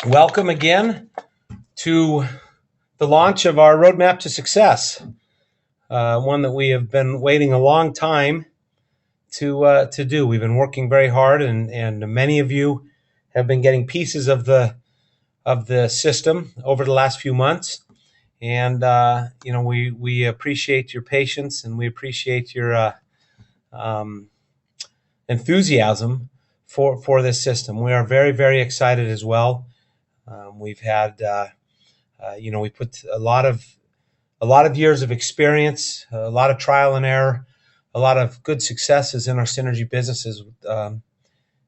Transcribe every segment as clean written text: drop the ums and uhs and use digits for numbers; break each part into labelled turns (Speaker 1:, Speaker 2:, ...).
Speaker 1: Welcome again to the launch of our Roadmap to Success, one that we have been waiting a long time to do. We've been working very hard, and many of you have been getting pieces of the system over the last few months. And we appreciate your patience, and we appreciate your um, enthusiasm for this system. We are very, very excited as well. We've had we put a lot of years of experience, a lot of trial and error, a lot of good successes in our synergy businesses, and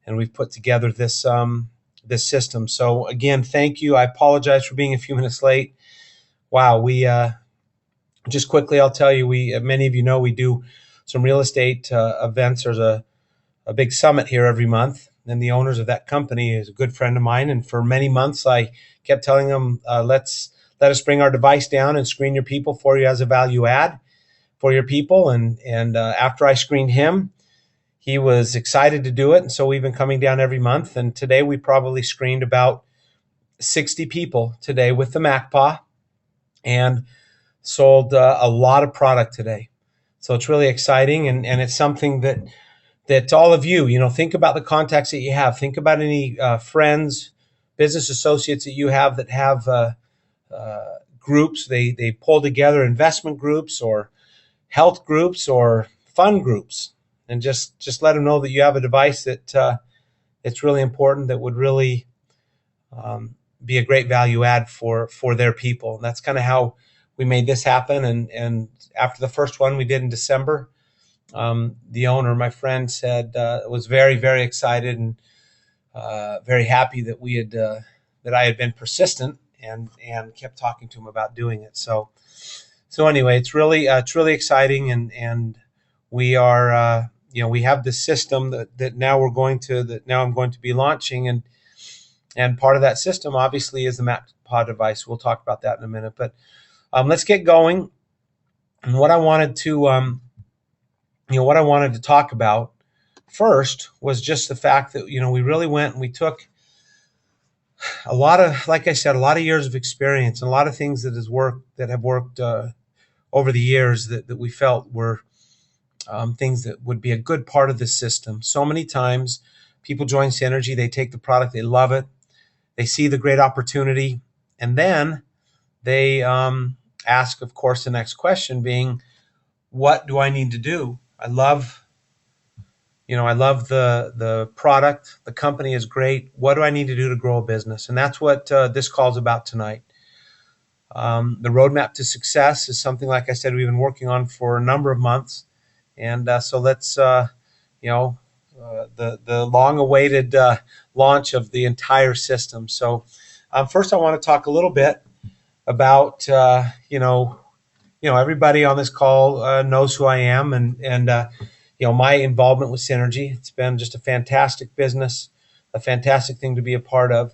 Speaker 1: we've put together this system. So again, thank you. I apologize for being a few minutes late. Wow, we just quickly, I'll tell you, we many of you know we do some real estate events. There's a big summit here every month, and the owners of that company is a good friend of mine. And for many months, I kept telling them, let us bring our device down and screen your people for you as a value add for your people. And after I screened him, he was excited to do it. And so we've been coming down every month. And today we probably screened about 60 people today with the MacPaw and sold a lot of product today. So it's really exciting. And it's something that all of you, think about the contacts that you have. Think about any friends, business associates that you have that have groups. They pull together investment groups or health groups or fund groups, and just let them know that you have a device that it's really important, that would really be a great value add for their people. And that's kind of how we made this happen. And after the first one we did in December, the owner, my friend, said was very, very excited and very happy that that I had been persistent and kept talking to him about doing it. So anyway, it's really exciting, and we are we have this system that now I'm going to be launching, and part of that system obviously is the MacPaw device. We'll talk about that in a minute, but let's get going. And what I wanted to talk about first was just the fact that we really went and we took a lot of, like I said, a lot of years of experience and a lot of things that have worked over the years that we felt were things that would be a good part of the system. So many times people join Synergy, they take the product, they love it, they see the great opportunity, and then they ask, of course, the next question being, what do I need to do? I love the product. The company is great. What do I need to do to grow a business? And that's what this call is about tonight. The roadmap to success is something, like I said, we've been working on for a number of months. And so let's, the long-awaited launch of the entire system. So first I want to talk a little bit about, everybody on this call knows who I am, and my involvement with Synergy. It's been just a fantastic business, a fantastic thing to be a part of.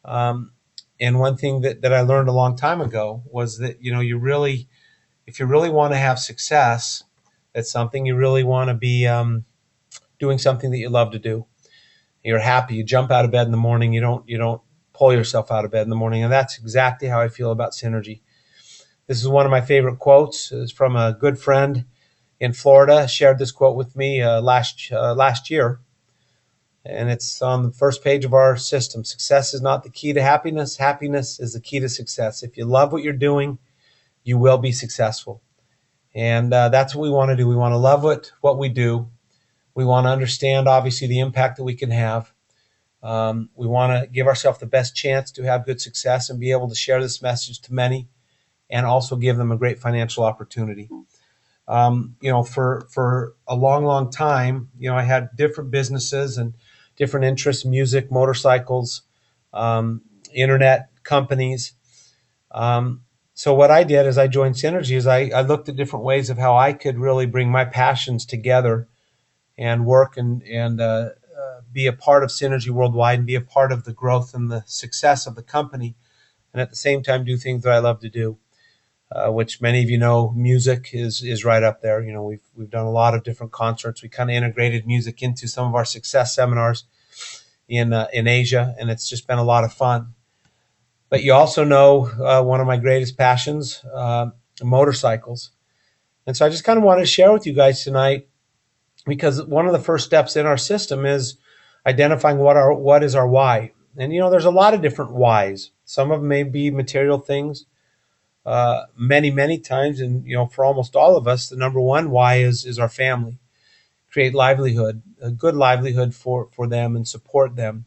Speaker 1: And one thing that I learned a long time ago was that, if you really want to have success at something, you really want to be doing something that you love to do. You're happy. You jump out of bed in the morning. You don't pull yourself out of bed in the morning. And that's exactly how I feel about Synergy. This is one of my favorite quotes. It's from a good friend in Florida. Shared this quote with me last year. And it's on the first page of our system. Success is not the key to happiness. Happiness is the key to success. If you love what you're doing, you will be successful. And that's what we want to do. We want to love what we do. We want to understand, obviously, the impact that we can have. We want to give ourselves the best chance to have good success and be able to share this message to many, and also give them a great financial opportunity. For a long, long time, I had different businesses and different interests: music, motorcycles, internet companies. So what I did is I joined Synergy. Is I looked at different ways of how I could really bring my passions together and work and be a part of Synergy Worldwide and be a part of the growth and the success of the company, and at the same time do things that I love to do, which many of you know, music is right up there. We've done a lot of different concerts. We kind of integrated music into some of our success seminars in Asia, and it's just been a lot of fun. But you also know one of my greatest passions, motorcycles. And so I just kind of wanted to share with you guys tonight, because one of the first steps in our system is identifying what is our why. And there's a lot of different whys. Some of them may be material things. Many times, and for almost all of us, the number one why is our family. Create livelihood, a good livelihood for them, and support them.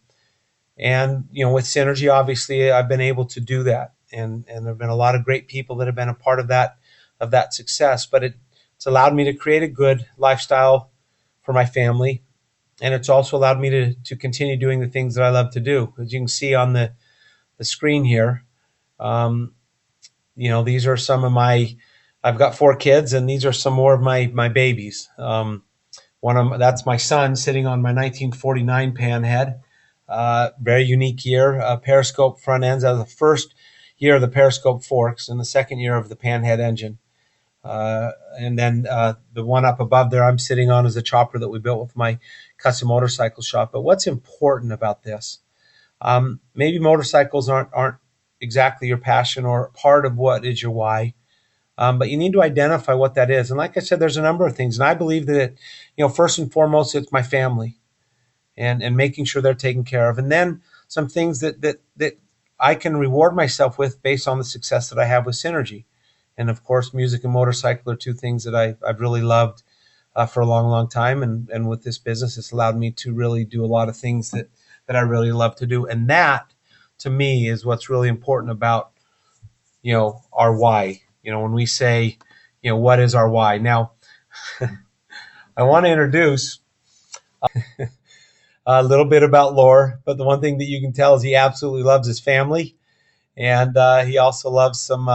Speaker 1: And with Synergy, obviously, I've been able to do that, and there've been a lot of great people that have been a part of that success. But it's allowed me to create a good lifestyle for my family, and it's also allowed me to continue doing the things that I love to do. As you can see on the screen here, um, these are some of my. I've got 4 kids, and these are some more of my babies. That's my son sitting on my 1949 Panhead. Very unique year. Periscope front ends. That was the first year of the Periscope forks and the second year of the Panhead engine. And then the one up above there I'm sitting on is a chopper that we built with my custom motorcycle shop. But what's important about this? Maybe motorcycles aren't exactly your passion or part of what is your why. But you need to identify what that is. And like I said, there's a number of things. And I believe that, first and foremost, it's my family and making sure they're taken care of. And then some things that I can reward myself with based on the success that I have with Synergy. And of course, music and motorcycle are 2 things that I've really loved for a long time. And with this business, it's allowed me to really do a lot of things that I really love to do. And that, to me, is what's really important about, our why. When we say, what is our why? Now, I want to introduce a little bit about Lore, but the one thing that you can tell is he absolutely loves his family, and he also loves some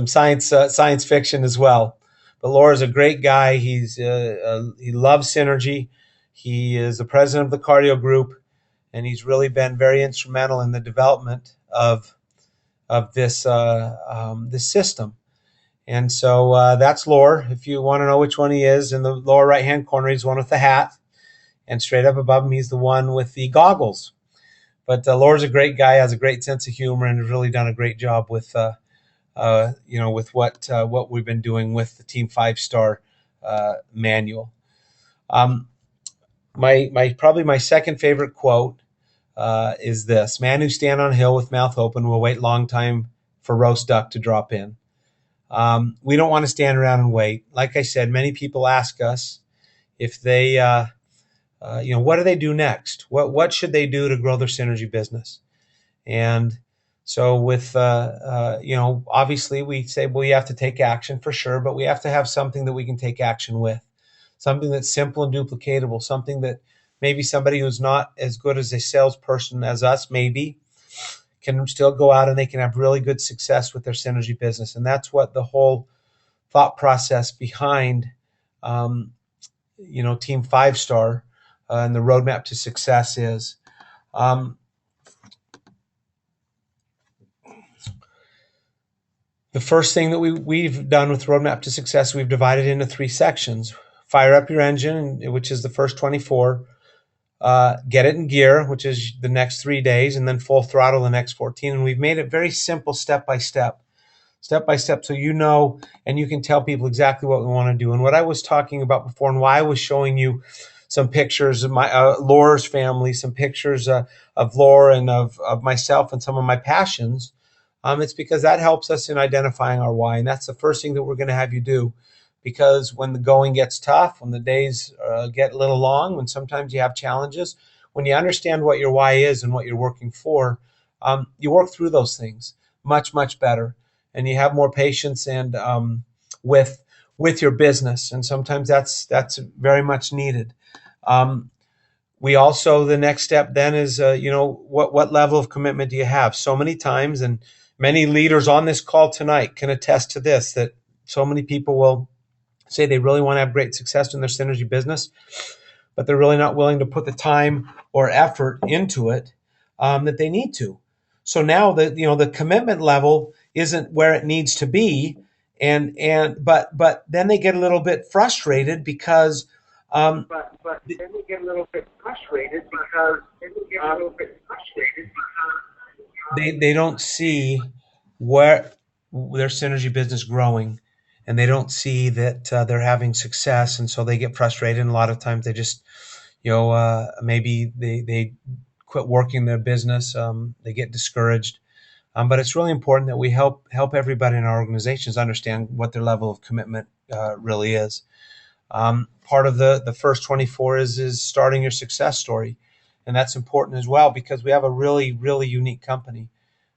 Speaker 1: science fiction as well. But Lore is a great guy. He loves Synergy. He is the president of the cardio group, and he's really been very instrumental in the development of this system. And so that's Lore. If you want to know which one he is, in the lower right hand corner, he's the one with the hat, and straight up above him, he's the one with the goggles. But Lore's a great guy, has a great sense of humor, and has really done a great job with with what we've been doing with the Team 5-Star manual. My probably my second favorite quote is this: "Man who stand on a hill with mouth open will wait long time for roast duck to drop in." We don't want to stand around and wait. Like I said, many people ask us if they, what do they do next? What should they do to grow their Synergy business? And so with, obviously we say, well, you have to take action for sure, but we have to have something that we can take action with, something that's simple and duplicatable, something that maybe somebody who's not as good as a salesperson as us maybe can still go out and they can have really good success with their Synergy business. And that's what the whole thought process behind, Team 5-Star and the roadmap to success is. The first thing that we've done with Roadmap to Success, we've divided into 3 sections. Fire up your engine, which is the first 24. Get it in gear, which is the next 3 days, and then full throttle the next 14. And we've made it very simple, step by step, so and you can tell people exactly what we want to do. And what I was talking about before, and why I was showing you some pictures of my Lore's family, some pictures of Lore and of myself and some of my passions. It's because that helps us in identifying our why. And that's the first thing that we're going to have you do. Because when the going gets tough, when the days get a little long, when sometimes you have challenges, when you understand what your why is and what you're working for, you work through those things much better. And you have more patience and with your business. And sometimes that's very much needed. We also, the next step then is, what level of commitment do you have? So many times, and many leaders on this call tonight can attest to this, that so many people will say they really want to have great success in their Synergy business, but they're really not willing to put the time or effort into it that they need to. So now the commitment level isn't where it needs to be, but then they get a little bit frustrated because but then they get a little bit frustrated because they don't see where their synergy business growing, and they don't see that they're having success, and so they get frustrated. And a lot of times they just, maybe they quit working their business. They get discouraged. But it's really important that we help everybody in our organizations understand what their level of commitment really is. Part of the first 24 is starting your success story, and that's important as well because we have a really unique company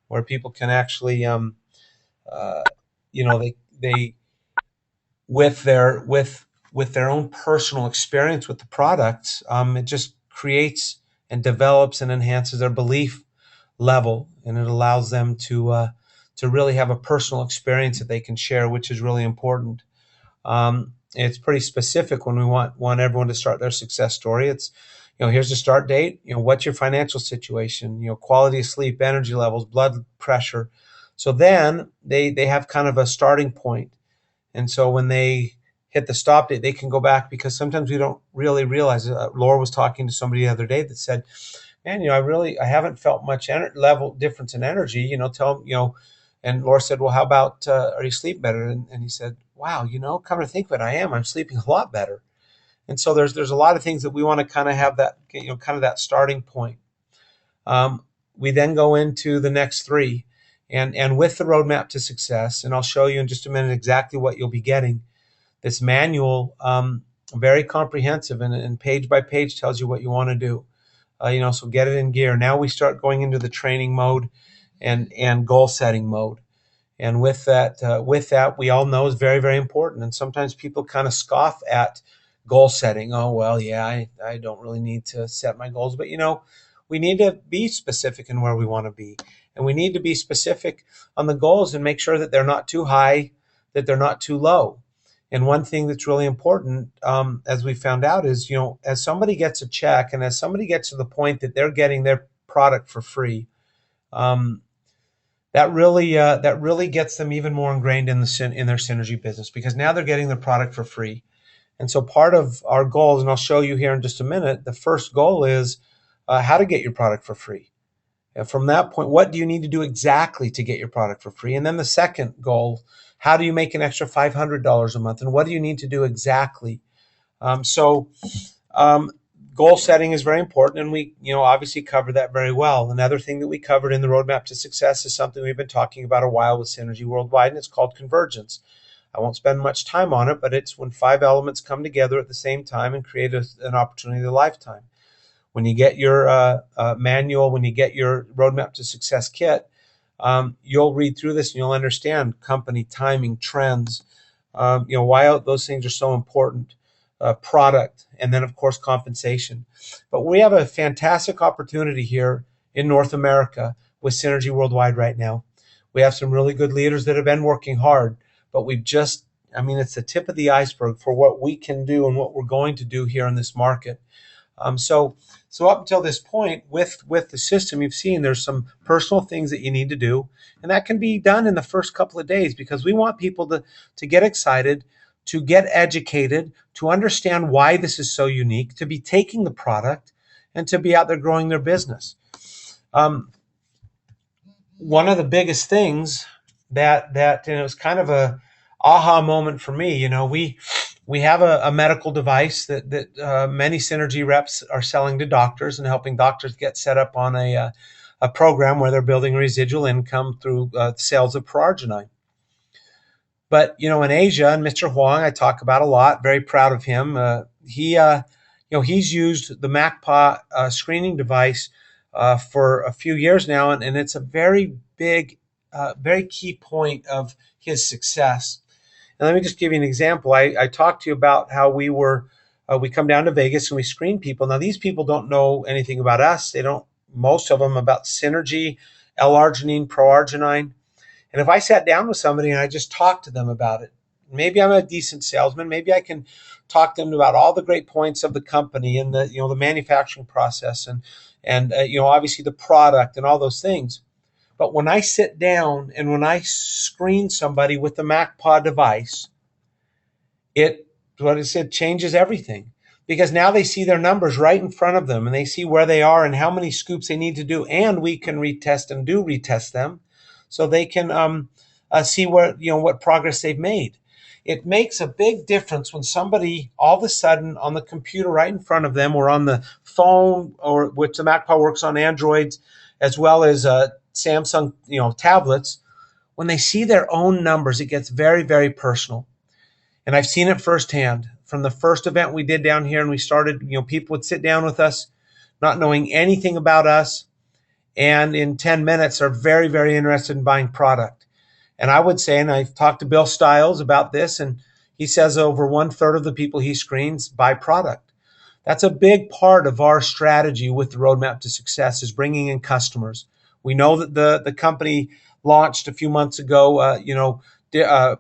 Speaker 1: where people can actually, uh, they with their own personal experience with the products, it just creates and develops and enhances their belief level, and it allows them to really have a personal experience that they can share, which is really important. It's pretty specific when we want everyone to start their success story. It's, here's the start date. What's your financial situation? Quality of sleep, energy levels, blood pressure. So then they have kind of a starting point, and so when they hit the stop date, they can go back because sometimes we don't really realize it. Laura was talking to somebody the other day that said, "Man, I haven't felt much level difference in energy. Tell them, And Laura said, "Well, how about are you sleeping better?" And he said, "Wow, come to think of it, I am. I'm sleeping a lot better." And so there's a lot of things that we want to kind of have that kind of that starting point. We then go into the next three, and with the roadmap to success, and I'll show you in just a minute exactly what you'll be getting. This manual, very comprehensive, and page by page tells you what you want to do. So get it in gear. Now we start going into the training mode and goal setting mode. And with that, we all know is very, very important. And sometimes people kind of scoff at goal setting. Oh, well, yeah, I don't really need to set my goals. But, we need to be specific in where we want to be. And we need to be specific on the goals and make sure that they're not too high, that they're not too low. And one thing that's really important, as we found out, is, as somebody gets a check and as somebody gets to the point that they're getting their product for free, um, that really gets them even more ingrained in their synergy business because now they're getting the product for free. And so part of our goals, and I'll show you here in just a minute, the first goal is how to get your product for free. And from that point, what do you need to do exactly to get your product for free? And then the second goal, how do you make an extra $500 a month? And what do you need to do exactly? So goal setting is very important, and we obviously cover that very well. Another thing that we covered in the roadmap to success is something we've been talking about a while with Synergy Worldwide, and it's called convergence. I won't spend much time on it, but it's when 5 elements come together at the same time and create an opportunity of a lifetime. When you get your manual, when you get your roadmap to success kit, you'll read through this and you'll understand company timing, trends, why those things are so important, product, and then, of course, compensation. But we have a fantastic opportunity here in North America with Synergy Worldwide right now. We have some really good leaders that have been working hard, but it's the tip of the iceberg for what we can do and what we're going to do here in this market. So up until this point, with the system, you've seen there's some personal things that you need to do, and that can be done in the first couple of days because we want people to get excited, to get educated, to understand why this is so unique, to be taking the product, and to be out there growing their business. One of the biggest things that it was kind of a aha moment for me. We have a medical device that many Synergy reps are selling to doctors and helping doctors get set up on a program where they're building residual income through sales of Pro-Arginine. But, in Asia, and Mr. Huang, I talk about a lot, very proud of him. He's used the MACPA screening device for a few years now, and it's a very big, very key point of his success. And let me just give you an example. I talked to you about how we come down to Vegas and we screen people. Now, these people don't know anything about us. They don't, most of them, about Synergy, L-arginine, Pro-Arginine. And if I sat down with somebody and I just talked to them about it, maybe I'm a decent salesman. Maybe I can talk to them about all the great points of the company and the manufacturing process and obviously the product and all those things. But when I sit down and when I screen somebody with the MACPA device, it changes everything because now they see their numbers right in front of them and they see where they are and how many scoops they need to do. And we can retest and do retest them so they can see where, what progress they've made. It makes a big difference when somebody all of a sudden on the computer right in front of them or on the phone, or which the MacPaw works on Androids as well as Samsung, tablets, when they see their own numbers, it gets very, very personal. And I've seen it firsthand from the first event we did down here. And we started, people would sit down with us, not knowing anything about us. And in 10 minutes are very, very interested in buying product. And I would say, and I've talked to Bill Stiles about this, and he says over 1/3 of the people he screens buy product. That's a big part of our strategy with the Roadmap to Success, is bringing in customers. We know that the company launched a few months ago,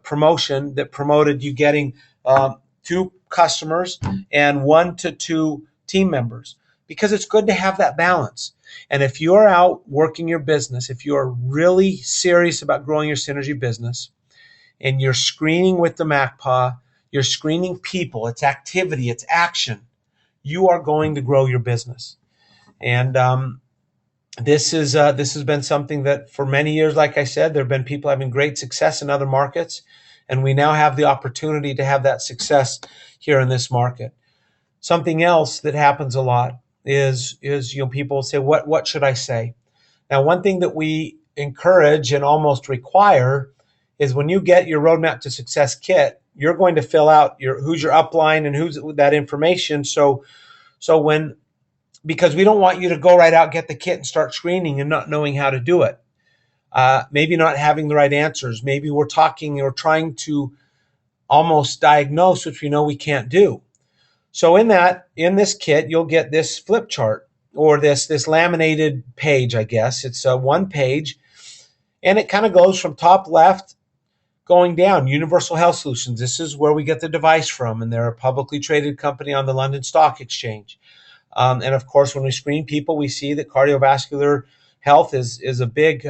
Speaker 1: promotion that promoted you getting 2 customers and 1 to 2 team members, because it's good to have that balance. And if you're out working your business, if you're really serious about growing your Synergy business and you're screening with the MacPaw, you're screening people, it's activity, it's action, you are going to grow your business. And this has been something that for many years, like I said, there have been people having great success in other markets, and we now have the opportunity to have that success here in this market. Something else that happens a lot is people say, what should I say? Now, one thing that we encourage and almost require is when you get your Roadmap to Success kit, you're going to fill out who's your upline and who's that information. Because we don't want you to go right out, get the kit and start screening and not knowing how to do it. Maybe not having the right answers. Maybe we're talking or trying to almost diagnose, which we know we can't do. So in this kit, you'll get this flip chart, or this laminated page, I guess. It's one page, and it kind of goes from top left going down. Universal Health Solutions. This is where we get the device from, and they're a publicly traded company on the London Stock Exchange. And of course, when we screen people, we see that cardiovascular health is a big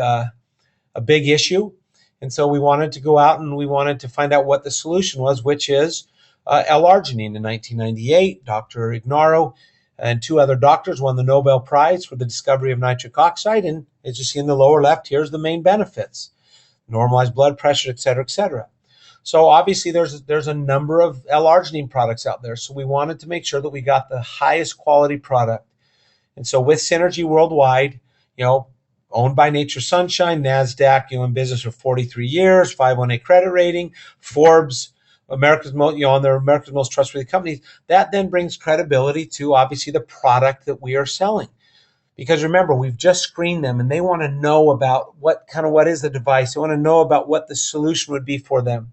Speaker 1: issue. And so we wanted to go out and we wanted to find out what the solution was, which is L-arginine. In 1998, Dr. Ignarro and 2 other doctors won the Nobel Prize for the discovery of nitric oxide. And as you see in the lower left, here's the main benefits: normalized blood pressure, et cetera, et cetera. So obviously there's a number of L-arginine products out there. So we wanted to make sure that we got the highest quality product. And so with Synergy Worldwide, owned by Nature's Sunshine, NASDAQ, in business for 43 years, 518 credit rating, Forbes, America's most trustworthy companies, that then brings credibility to obviously the product that we are selling. Because remember, we've just screened them and they want to know about what is the device. They want to know about what the solution would be for them.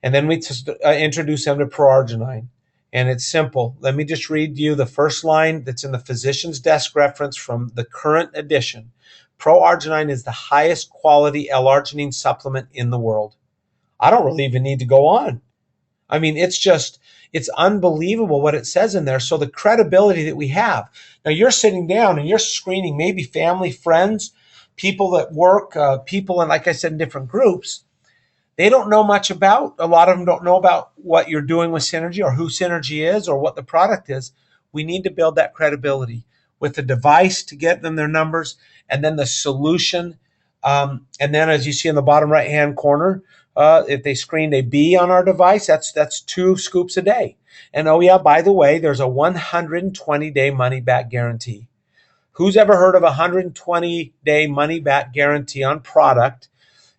Speaker 1: And then we just introduce them to ProArgi-9. And it's simple. Let me just read you the first line that's in the physician's desk reference from the current edition. ProArgi-9 is the highest quality L-arginine supplement in the world. I don't really even need to go on. I mean, it's unbelievable what it says in there. So the credibility that we have. Now you're sitting down and you're screening maybe family, friends, people that work, people, and like I said, in different groups. They don't know much about, a lot of them don't know about what you're doing with Synergy or who Synergy is or what the product is. We need to build that credibility with the device to get them their numbers, and then the solution. And then as you see in the bottom right-hand corner, if they screened a B on our device, that's 2 scoops a day. And oh yeah, by the way, there's a 120-day money-back guarantee. Who's ever heard of a 120-day money-back guarantee on product?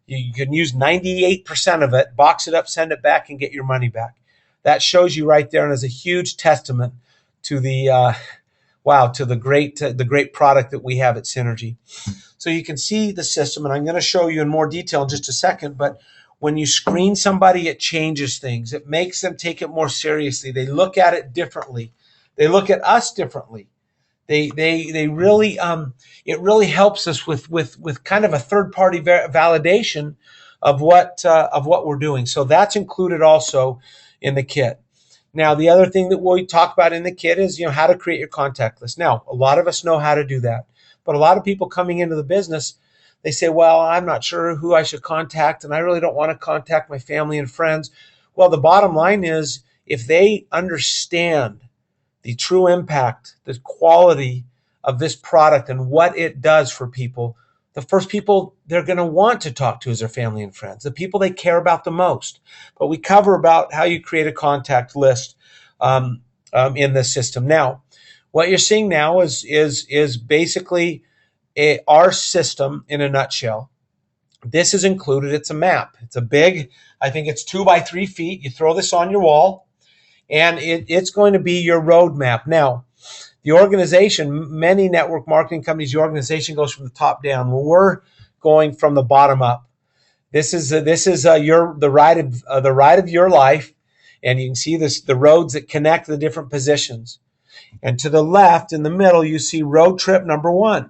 Speaker 1: You can use 98% of it, box it up, send it back, and get your money back. That shows you right there, and is a huge testament to the great product that we have at Synergy. So you can see the system, and I'm going to show you in more detail in just a second. But when you screen somebody, it changes things. It makes them take it more seriously. They look at it differently. They look at us differently. They really it really helps us with kind of a third party validation of what we're doing. So that's included also in the kit. Now the other thing that we talk about in the kit is how to create your contact list. Now a lot of us know how to do that, but a lot of people coming into the business, they say, well, I'm not sure who I should contact, and I really don't want to contact my family and friends. Well, the bottom line is, if they understand the true impact, the quality of this product and what it does for people, the first people they're going to want to talk to is their family and friends, the people they care about the most. But we cover about how you create a contact list in this system. Now, what you're seeing now is basically our system in a nutshell. This is included. It's a map. It's a big, I think it's 2 by 3 feet. You throw this on your wall, and it's going to be your roadmap. Now, the organization, many network marketing companies, the organization goes from the top down. Well, we're going from the bottom up. This is the ride of your life, and you can see the roads that connect the different positions. And to the left, in the middle, you see road trip number 1,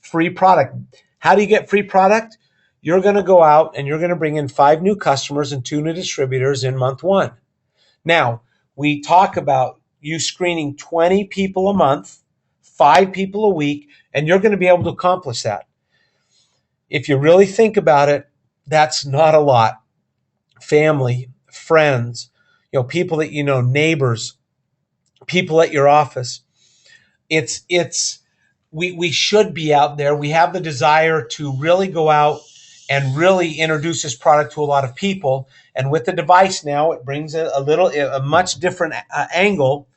Speaker 1: free product. How do you get free product? You're going to go out and you're going to bring in 5 new customers and 2 new distributors in month 1. Now, we talk about you screening 20 people a month, 5 people a week, and you're going to be able to accomplish that. If you really think about it, that's not a lot. Family, friends, people that you know, neighbors, people at your office. We should be out there. We have the desire to really go out and really introduce this product to a lot of people. And with the device now, it brings a much different angle.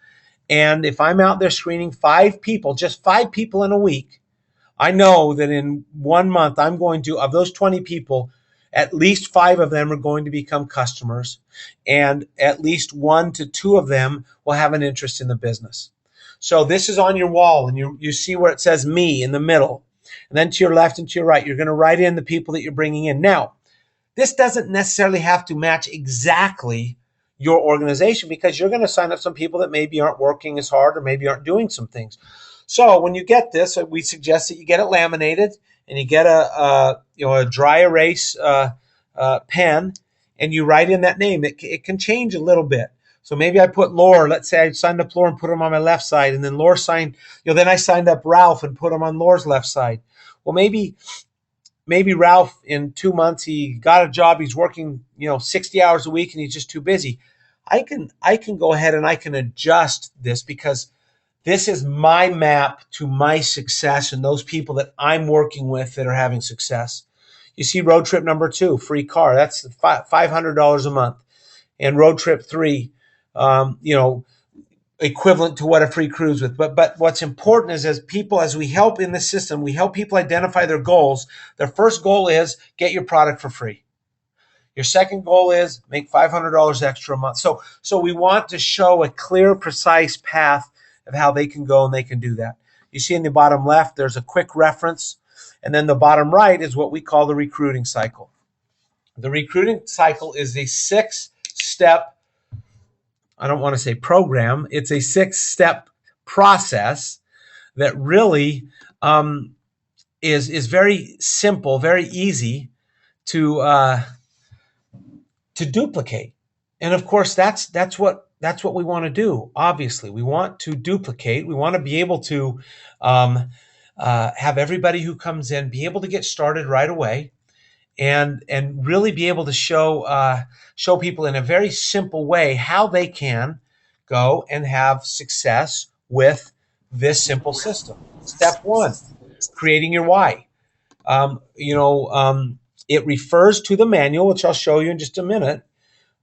Speaker 1: And if I'm out there screening 5 people, just 5 people in a week, I know that in 1 month, I'm going to, of those 20 people, at least 5 of them are going to become customers, and at least 1 to 2 of them will have an interest in the business. So this is on your wall, and you see where it says me in the middle. And then to your left and to your right, you're going to write in the people that you're bringing in. Now, this doesn't necessarily have to match exactly your organization, because you're going to sign up some people that maybe aren't working as hard or maybe aren't doing some things. So when you get this, we suggest that you get it laminated and you get a dry erase pen, and you write in that name. It can change a little bit. So maybe I put Lore. Let's say I signed up Lore and put him on my left side, and then Lore signed. Then I signed up Ralph and put him on Lore's left side. Well, maybe Ralph, in 2 months, he got a job. He's working 60 hours a week, and he's just too busy. I can go ahead and I can adjust this, because this is my map to my success and those people that I'm working with that are having success. You see road trip number 2, free car. That's $500 a month. And road trip 3, equivalent to what a free cruise with. But what's important is, as we help in the system, we help people identify their goals. Their first goal is get your product for free. Your second goal is make $500 extra a month. So we want to show a clear, precise path of how they can go and they can do that. You see in the bottom left, there's a quick reference. And then the bottom right is what we call the recruiting cycle. The recruiting cycle is a 6-step, I don't want to say program, it's a 6-step process that really is very simple, very easy to duplicate. And of course, that's what we want to do. Obviously, we want to duplicate. We want to be able to have everybody who comes in be able to get started right away, and really be able to show people in a very simple way how they can go and have success with this simple system. Step 1, creating your why. It refers to the manual, which I'll show you in just a minute,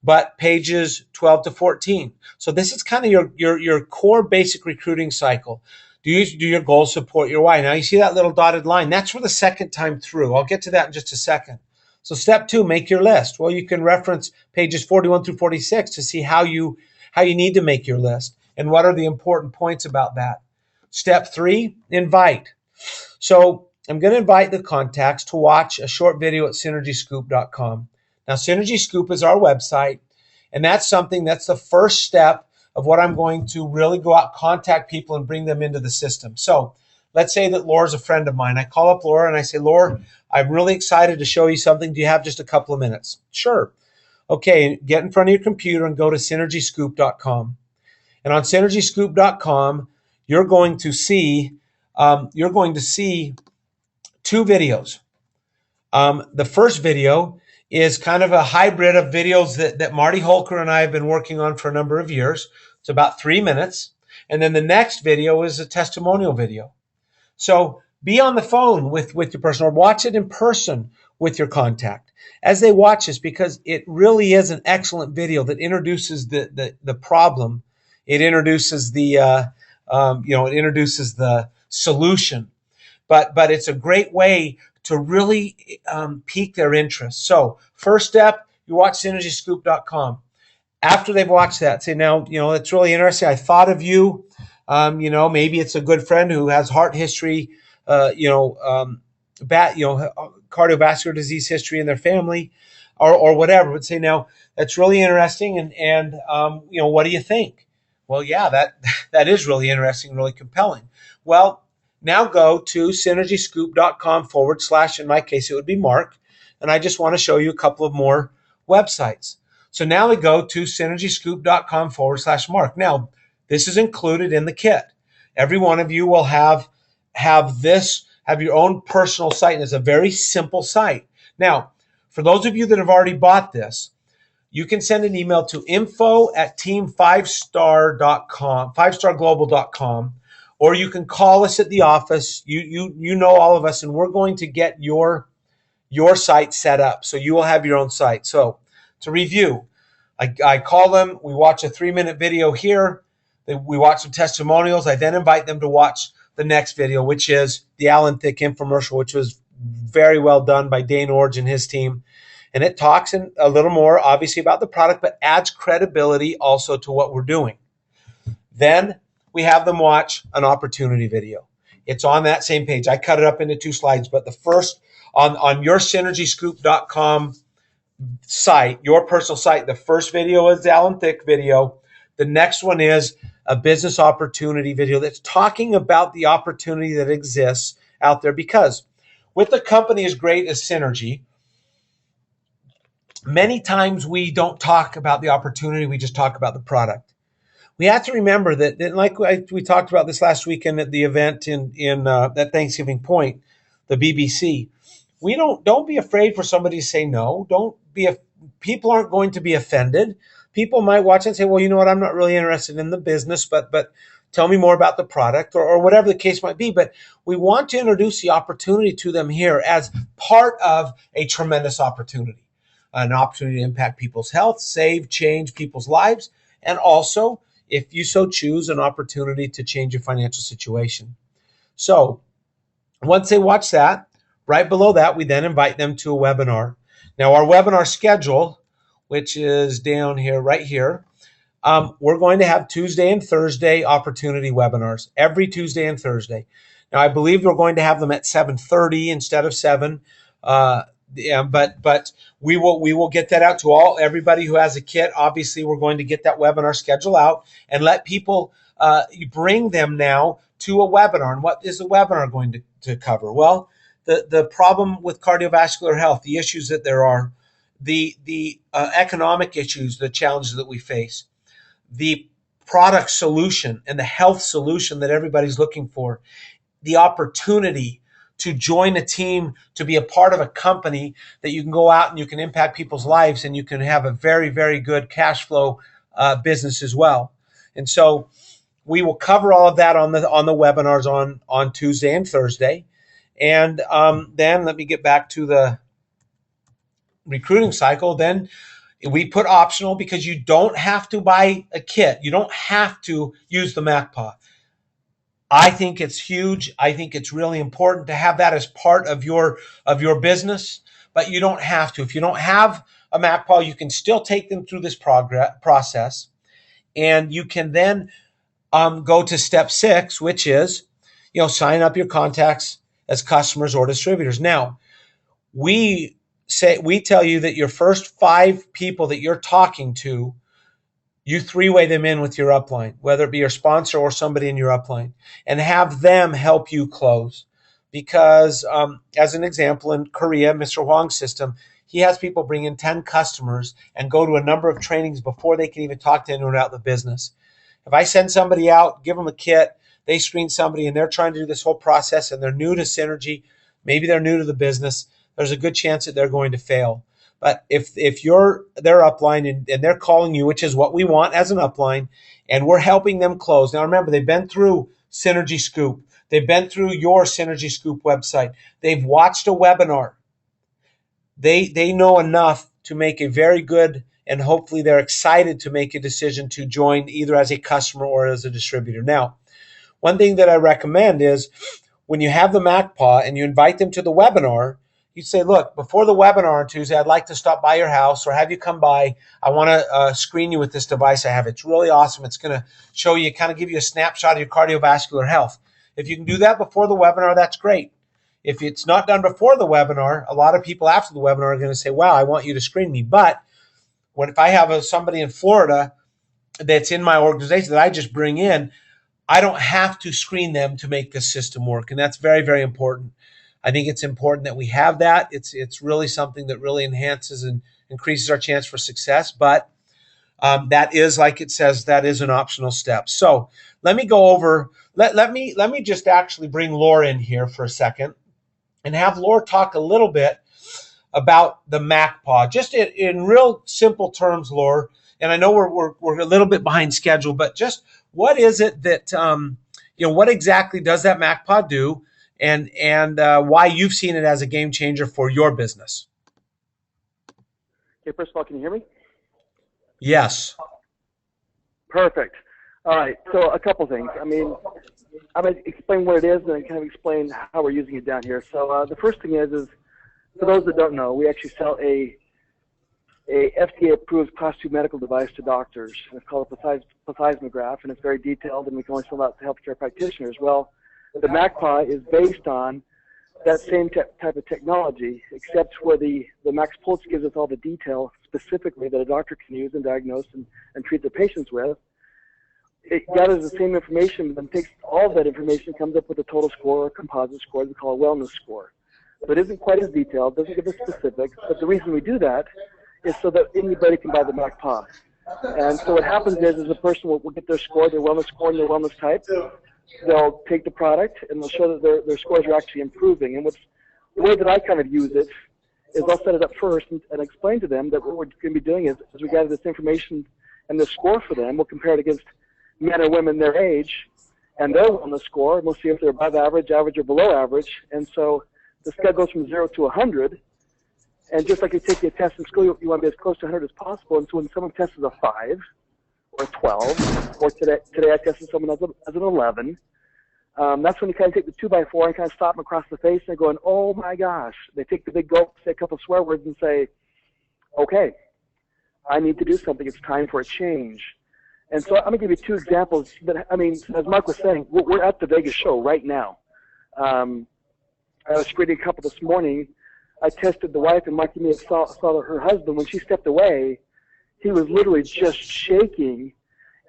Speaker 1: but pages 12 to 14. So this is kind of your core basic recruiting cycle. Do your goals support your why? Now you see that little dotted line. That's for the second time through. I'll get to that in just a second. So step 2, make your list. Well, you can reference pages 41 through 46 to see how you need to make your list and what are the important points about that. Step 3, invite. So I'm going to invite the contacts to watch a short video at synergyscoop.com. Now, Synergy Scoop is our website, and that's the first step of what I'm going to really go out, contact people, and bring them into the system. So let's say that Laura's a friend of mine. I call up Laura and I say, Laura, I'm really excited to show you something. Do you have just a couple of minutes? Sure. Okay, get in front of your computer and go to synergyscoop.com. And on synergyscoop.com, you're going to see 2 videos. The first video is kind of a hybrid of videos that Marty Holker and I have been working on for a number of years. It's about 3 minutes. And then the next video is a testimonial video. So be on the phone with your person, or watch it in person with your contact as they watch this, because it really is an excellent video that introduces the problem. It introduces it introduces the solution, but it's a great way to really pique their interest. So first step, you watch synergyscoop.com. After they've watched that, say, now, it's really interesting. I thought of you. Maybe it's a good friend who has heart history, cardiovascular disease history in their family, or whatever. But say, now, that's really interesting, and what do you think? Well, yeah, that is really interesting, really compelling. Well, now go to synergyscoop.com/, in my case, it would be Mark, and I just want to show you a couple of more websites. So now we go to synergyscoop.com/Mark. Now, this is included in the kit. Every one of you will have your own personal site, and it's a very simple site. Now, for those of you that have already bought this, you can send an email to info@team5star.com, 5starglobal.com, or you can call us at the office. You know all of us, and we're going to get your site set up, so you will have your own site. So to review, I call them, we watch a 3-minute video here, we watch some testimonials, I then invite them to watch the next video, which is the Alan Thicke infomercial, which was very well done by Dane Orge and his team. And it talks a little more, obviously, about the product, but adds credibility also to what we're doing. Then we have them watch an opportunity video. It's on that same page. I cut it up into 2 slides, but the first, on your synergyscoop.com site, your personal site, the first video is the Alan Thicke video. The next one is a business opportunity video that's talking about the opportunity that exists out there. Because with a company as great as Synergy, many times we don't talk about the opportunity, we just talk about the product. We have to remember that like we talked about this last weekend at the event in at Thanksgiving Point, the BBC. We don't be afraid for somebody to say no. People aren't going to be offended. People might watch and say, well, you know what, I'm not really interested in the business, but tell me more about the product, or whatever the case might be. But we want to introduce the opportunity to them here as part of a tremendous opportunity, an opportunity to impact people's health, change people's lives, and also, if you so choose, an opportunity to change your financial situation. So once they watch that, right below that, we then invite them to a webinar. Now, our webinar schedule, which is down here, right here, we're going to have Tuesday and Thursday opportunity webinars, every Tuesday and Thursday. Now, I believe we're going to have them at 7:30 instead of 7. But we will get that out to everybody who has a kit. Obviously, we're going to get that webinar schedule out and let people bring them now to a webinar. And what is the webinar going to cover? Well, the problem with cardiovascular health, the issues that there are, the economic issues, the challenges that we face, the product solution and the health solution that everybody's looking for, the opportunity to join a team, to be a part of a company that you can go out and you can impact people's lives, and you can have a very, very good cash flow business as well. And so we will cover all of that on the webinars on Tuesday and Thursday. And then let me get back to the recruiting cycle. Then we put optional, because you don't have to buy a kit. You don't have to use the MacPaw. I think it's huge. I think it's really important to have that as part of your business, but you don't have to. If you don't have a MacPaw, you can still take them through this process, and you can then go to step 6, which is, sign up your contacts as customers or distributors. Now, we tell you that your first 5 people that you're talking to, you 3-way them in with your upline, whether it be your sponsor or somebody in your upline, and have them help you close. Because as an example, in Korea, Mr. Huang's system, he has people bring in 10 customers and go to a number of trainings before they can even talk to anyone out in the business. If I send somebody out, give them a kit, they screen somebody, and they're trying to do this whole process, and they're new to Synergy, maybe they're new to the business, there's a good chance that they're going to fail. But if you're their upline and they're calling you, which is what we want as an upline, and we're helping them close. Now remember, they've been through Synergy Scoop. They've been through your Synergy Scoop website. They've watched a webinar. They know enough to make a very good, and hopefully they're excited to make a decision to join either as a customer or as a distributor. Now, one thing that I recommend is when you have the MacPaw and you invite them to the webinar, you say, look, before the webinar on Tuesday, I'd like to stop by your house or have you come by. I want to screen you with this device I have. It's really awesome. It's going to show you, kind of give you a snapshot of your cardiovascular health. If you can do that before the webinar, that's great. If it's not done before the webinar, a lot of people after the webinar are going to say, wow, I want you to screen me. But if I have somebody in Florida that's in my organization that I just bring in, I don't have to screen them to make this system work. And that's very, very important. I think it's important that we have that. It's really something that really enhances and increases our chance for success. But that is, like it says, that is an optional step. So let me go over, let me just actually bring Laura in here for a second and have Laura talk a little bit about the MacPaw, just in real simple terms, Laura. And I know we're a little bit behind schedule, but just what is it that what exactly does that MacPaw do, and why you've seen it as a game changer for your business?
Speaker 2: Okay, first of all, can you hear me?
Speaker 1: Yes.
Speaker 2: Perfect. All right. So a couple things. I mean, I'm going to explain what it is and then kind of explain how we're using it down here. So the first thing is for those that don't know, we actually sell a FDA-approved Class 2 medical device to doctors. And it's called a plethysmograph, and it's very detailed, and we can only sell that to healthcare practitioners. Well, the MacPaw is based on that same type of technology, except where the Max Pulse gives us all the detail specifically that a doctor can use and diagnose and treat the patients with. It gathers the same information, but then takes all of that information, comes up with a total score or a composite score we call a wellness score. So it isn't quite as detailed, doesn't give us specifics, but the reason we do that is so that anybody can buy the MacPaw. And so what happens is the person will get their score, their wellness score, and their wellness type. They'll take the product, and they'll show that their scores are actually improving. And the way that I kind of use it is I'll set it up first and explain to them that what we're going to be doing is, as we gather this information and the score for them, we'll compare it against men or women their age and their wellness score, and we'll see if they're above average, average, or below average. And so the scale goes from 0 to 100. And just like you take a test in school, you want to be as close to 100 as possible. And so when someone tests as a 5 or a 12, or today I tested someone as an 11, that's when you kind of take the 2x4 and kind of stop them across the face and they're going, oh my gosh. They take the big gulp, say a couple of swear words and say, okay, I need to do something. It's time for a change. And so I'm going to give you two examples. That, I mean, as Mark was saying, we're at the Vegas show right now. I was screening a couple this morning. I tested the wife, and Mark, you may have saw her husband. When she stepped away, he was literally just shaking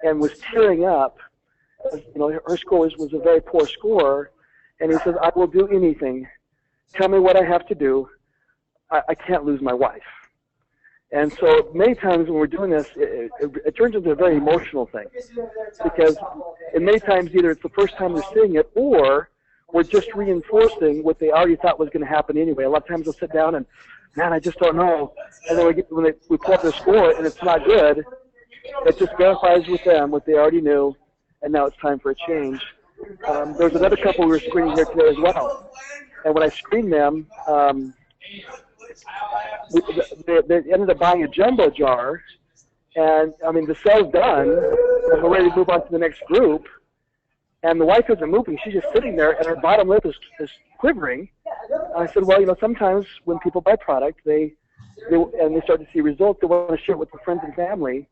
Speaker 2: and was tearing up. You know, her score was a very poor score. And he says, I will do anything. Tell me what I have to do. I can't lose my wife. And so many times when we're doing this, it turns into a very emotional thing. Because many times either it's the first time they're seeing it, or we're just reinforcing what they already thought was going to happen anyway. A lot of times they'll sit down and, man, I just don't know. And then when we pull up their score and it's not good, it just verifies with them what they already knew, and now it's time for a change. There's another couple we were screening here today as well. And when I screened them, they ended up buying a jumbo jar, and I mean the cell's done, and we're ready to move on to the next group. And the wife isn't moving; she's just sitting there, and her bottom lip is quivering. And I said, "Well, you know, sometimes when people buy product, they start to see results. They want to share it with their friends and family."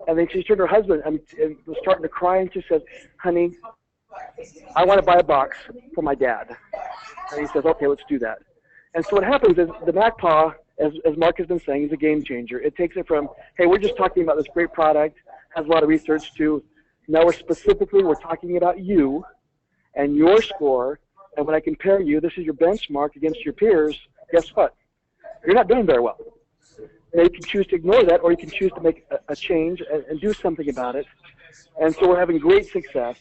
Speaker 2: And then she turned to her husband and was starting to cry, and she said, "Honey, I want to buy a box for my dad." And he says, "Okay, let's do that." And so what happens is the MacPaw, as Mark has been saying, is a game changer. It takes it from, hey, we're just talking about this great product, has a lot of research, to now we're talking about you and your score, and when I compare you, this is your benchmark against your peers, guess what? You're not doing very well. Now you can choose to ignore that, or you can choose to make a change and do something about it. And so we're having great success.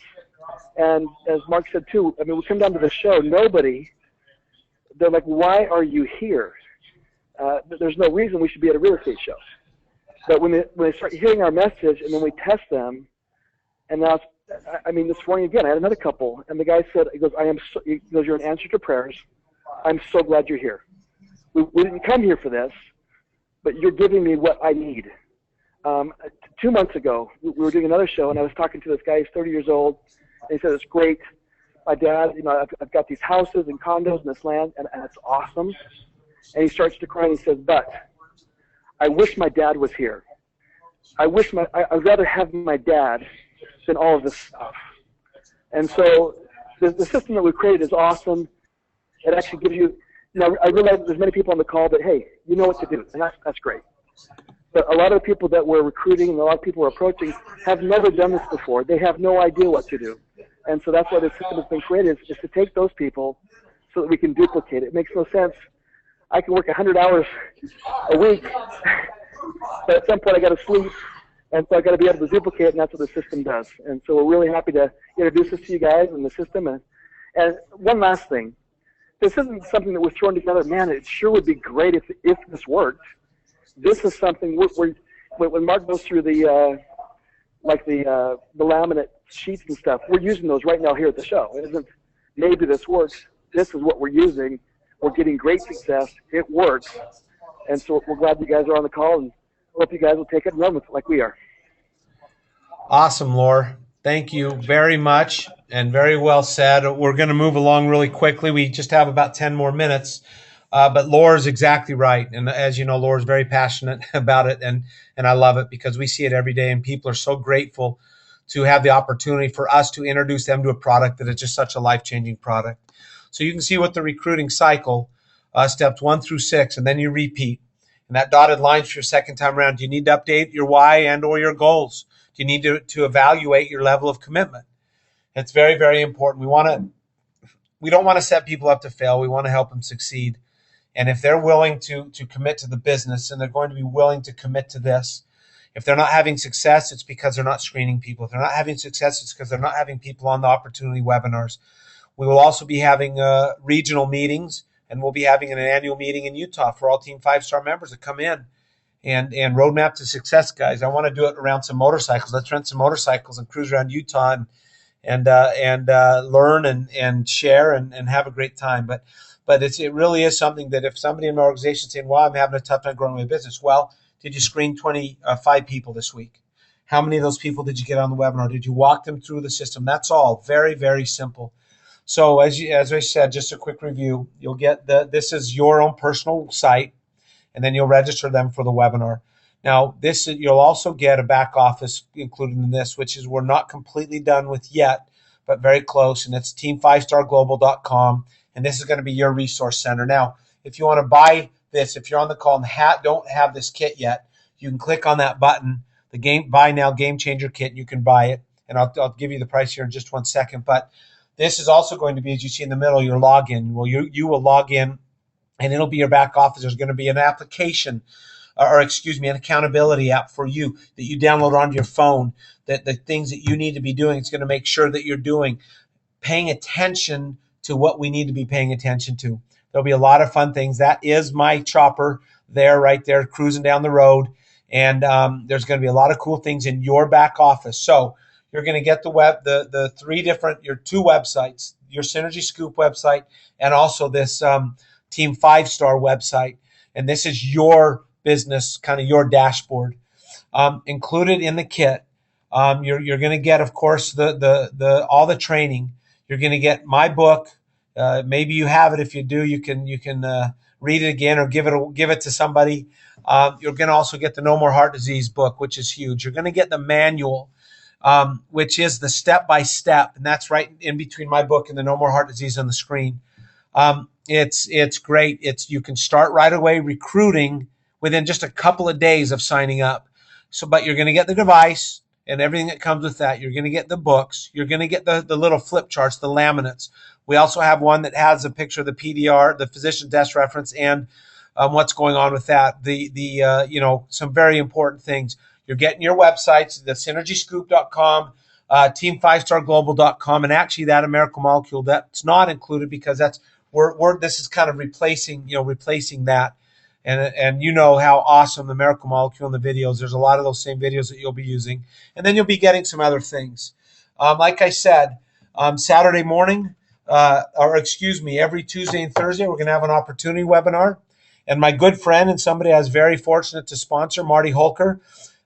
Speaker 2: And as Mark said too, I mean, we come down to the show, they're like, why are you here? there's no reason we should be at a real estate show. But when they start hearing our message and then we test them, and now, I mean, this morning again, I had another couple, and the guy said, he goes, you're an answer to prayers. I'm so glad you're here. We didn't come here for this, but you're giving me what I need. 2 months ago, we were doing another show, and I was talking to this guy. He's 30 years old, and he said, it's great. My dad, I've got these houses and condos and this land, and it's awesome. And he starts to cry, and he says, but I wish my dad was here. I'd rather have my dad than all of this stuff. And so the system that we created is awesome. It actually gives you, I realize there's many people on the call, but hey, you know what to do, and that's great. But a lot of the people that we're recruiting and a lot of people we're approaching have never done this before. They have no idea what to do. And so that's why the system has been created, is to take those people so that we can duplicate it. It makes no sense. I can work 100 hours a week, but at some point I got to sleep, and so I got to be able to duplicate, and that's what the system does. And so we're really happy to introduce this to you guys and the system. And one last thing, this isn't something that we're throwing together. Man, it sure would be great if this worked. This is something when Mark goes through the laminate sheets and stuff, we're using those right now here at the show. It isn't maybe this works. This is what we're using. We're getting great success. It works. And so we're glad you guys are on the call, and hope you guys will take it and run with it like we are.
Speaker 1: Awesome, Laura. Thank you very much, and very well said. We're going to move along really quickly. We just have about 10 more minutes. But Laura's exactly right. And as you know, Laura's very passionate about it. And I love it because we see it every day. And people are so grateful to have the opportunity for us to introduce them to a product that is just such a life-changing product. So you can see what the recruiting cycle, steps 1 through 6, and then you repeat. And that dotted line for your second time around, do you need to update your why and or your goals? Do you need to evaluate your level of commitment? It's very, very important. We don't want to set people up to fail. We want to help them succeed. And if they're willing to commit to the business, and they're going to be willing to commit to this, if they're not having success, it's because they're not screening people. If they're not having success, it's because they're not having people on the opportunity webinars. We will also be having regional meetings, and we'll be having an annual meeting in Utah for all Team 5-Star members to come in and Roadmap to Success, guys. I want to do it around some motorcycles. Let's rent some motorcycles and cruise around Utah and learn and share and have a great time. But it really is something that if somebody in my organization is saying, well, I'm having a tough time growing my business. Well, did you screen 25 people this week? How many of those people did you get on the webinar? Did you walk them through the system? That's all. Very, very simple. So as I said, just a quick review, you'll get this is your own personal site, and then you'll register them for the webinar. Now, you'll also get a back office included in this, which is we're not completely done with yet, but very close, and it's team5starglobal.com. And this is going to be your resource center. Now, if you want to buy this, if you're on the call and don't have this kit yet, you can click on that button, the Buy Now Game Changer Kit, and you can buy it. And I'll give you the price here in just 1 second. But this is also going to be, as you see in the middle, your login. Well, you will log in, and it'll be your back office. There's going to be an application, an accountability app for you that you download onto your phone, that the things that you need to be doing, it's going to make sure that you're doing, paying attention to what we need to be paying attention to. There'll be a lot of fun things. That is my chopper right there, cruising down the road. And there's going to be a lot of cool things in your back office. So you're going to get your 2 websites, your Synergy Scoop website, and also this Team 5-Star website. And this is your business, kind of your dashboard. Included in the kit, you're going to get, of course, all the training. You're going to get my book. Maybe you have it. If you do, you can read it again or give it to somebody. You're going to also get the No More Heart Disease book, which is huge. You're going to get the manual, which is the step-by-step, and that's right in between my book and the No More Heart Disease on the screen. It's great. You can start right away recruiting within just a couple of days of signing up. But you're going to get the device and everything that comes with that. You're going to get the books. You're going to get the little flip charts, the laminates. We also have one that has a picture of the PDR, the physician desk reference, and what's going on with that. Some very important things. You're getting your websites, the synergyscoop.com, team5starglobal.com, and actually that American Molecule, that's not included because this is kind of replacing that. And you know how awesome the Miracle Molecule and the videos. There's a lot of those same videos that you'll be using, and then you'll be getting some other things. Like I said, Saturday morning, every Tuesday and Thursday, we're going to have an opportunity webinar. And my good friend and somebody I was very fortunate to sponsor, Marty Holker,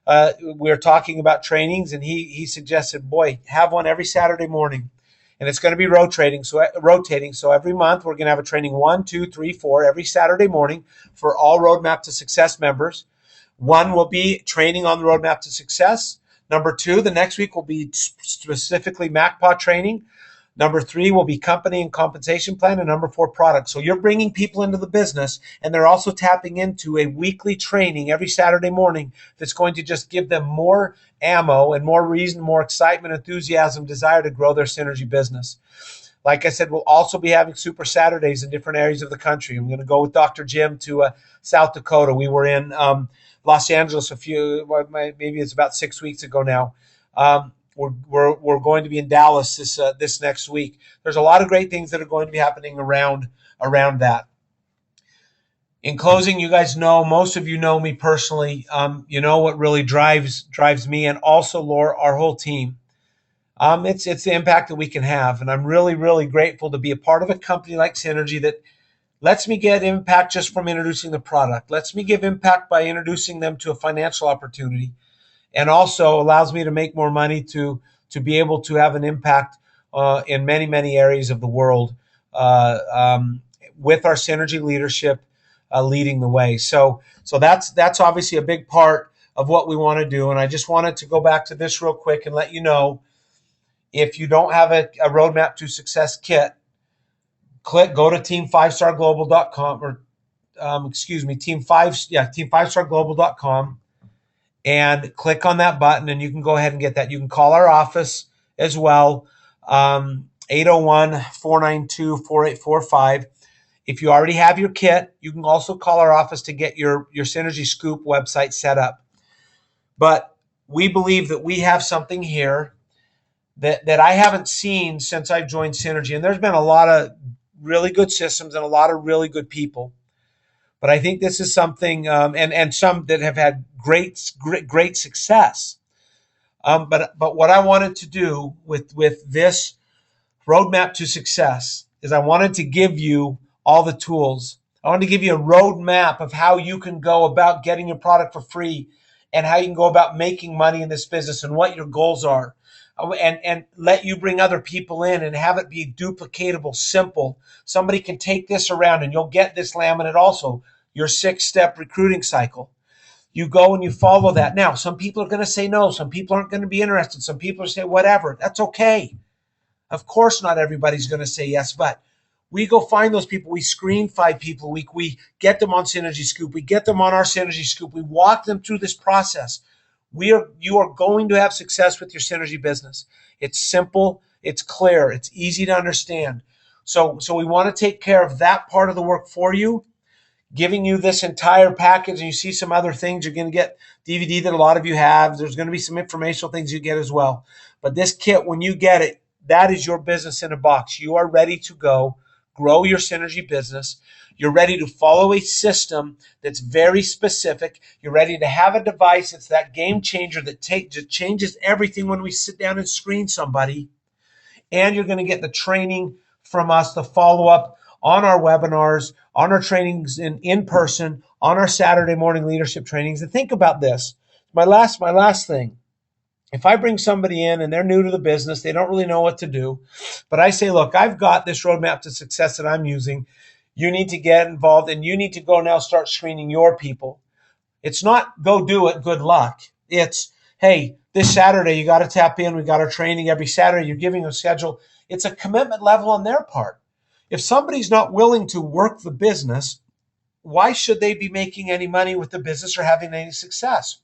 Speaker 1: we were talking about trainings, and he suggested, boy, have one every Saturday morning. And it's going to be rotating. So every month we're going to have a training 1, 2, 3, 4 every Saturday morning for all Roadmap to Success members. One will be training on the Roadmap to Success. Number 2, the next week will be specifically MACPA training. Number 3 will be company and compensation plan, and number 4, product. So you're bringing people into the business, and they're also tapping into a weekly training every Saturday morning that's going to just give them more ammo and more reason, more excitement, enthusiasm, desire to grow their Synergy business. Like I said, we'll also be having Super Saturdays in different areas of the country. I'm going to go with Dr. Jim to South Dakota. We were in Los Angeles maybe it's about 6 weeks ago now. We're going to be in Dallas this next week. There's a lot of great things that are going to be happening around that. In closing, you guys know, most of you know me personally. You know what really drives me, and also Laura, our whole team. It's the impact that we can have, and I'm really, really grateful to be a part of a company like Synergy that lets me get impact just from introducing the product, lets me give impact by introducing them to a financial opportunity, and also allows me to make more money to be able to have an impact in many, many areas of the world with our Synergy leadership leading the way. So that's obviously a big part of what we want to do. And I just wanted to go back to this real quick and let you know, if you don't have a Roadmap to Success kit, go to team5starglobal.com or team5starglobal.com. and click on that button, and you can go ahead and get that. You can call our office as well, 801-492-4845. If you already have your kit, you can also call our office to get your Synergy Scoop website set up. But we believe that we have something here that I haven't seen since I've joined Synergy. And there's been a lot of really good systems and a lot of really good people. But I think this is something, and some that have had great success. But what I wanted to do with this Roadmap to Success is I wanted to give you all the tools. I wanted to give you a roadmap of how you can go about getting your product for free, and how you can go about making money in this business, and what your goals are. And let you bring other people in and have it be duplicatable, simple. Somebody can take this around, and you'll get this laminate also, your 6-step recruiting cycle. You go and you follow that. Now, some people are going to say no. Some people aren't going to be interested. Some people say whatever. That's okay. Of course, not everybody's going to say yes, but we go find those people. We screen 5 people a week. We get them on Synergy Scoop. We get them on our Synergy Scoop. We walk them through this process. You are going to have success with your Synergy business. It's simple, it's clear, it's easy to understand. So we want to take care of that part of the work for you, giving you this entire package. And you see some other things. You're going to get DVD that a lot of you have. There's going to be some informational things you get as well. But this kit, when you get it, that is your business in a box. You are ready to go grow your Synergy business. You're ready to follow a system that's very specific. You're ready to have a device that's that game changer that changes everything when we sit down and screen somebody. And you're going to get the training from us, the follow-up on our webinars, on our trainings in person, on our Saturday morning leadership trainings. And think about this. My last thing. If I bring somebody in and they're new to the business, they don't really know what to do, but I say, look, I've got this Roadmap to Success that I'm using. You need to get involved, and you need to go now start screening your people. It's not go do it, good luck. It's, hey, this Saturday you got to tap in. We got our training every Saturday. You're giving a schedule. It's a commitment level on their part. If somebody's not willing to work the business, why should they be making any money with the business or having any success?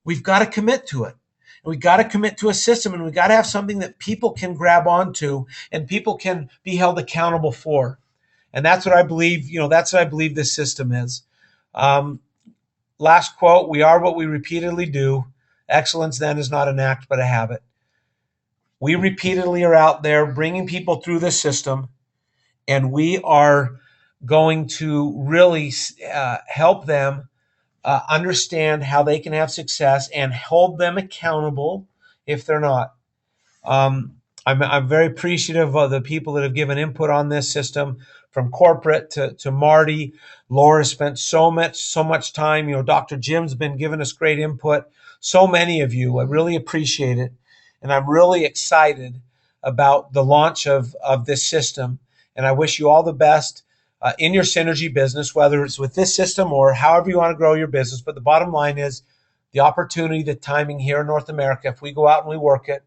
Speaker 1: We've got to commit to it. And we got to commit to a system, and we got to have something that people can grab onto and people can be held accountable for. And that's what I believe, that's what I believe this system is. Last quote, we are what we repeatedly do. Excellence then is not an act, but a habit. We repeatedly are out there bringing people through this system, and we are going to really help them understand how they can have success and hold them accountable if they're not. I'm very appreciative of the people that have given input on this system, from corporate to Marty. Laura spent so much time. Dr. Jim's been giving us great input. So many of you, I really appreciate it. And I'm really excited about the launch of this system. And I wish you all the best in your synergy business, whether it's with this system or however you want to grow your business. But the bottom line is the opportunity, the timing here in North America, if we go out and we work it,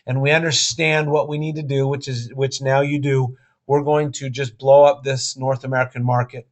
Speaker 1: and we understand what we need to do, which now you do, we're going to just blow up this North American market.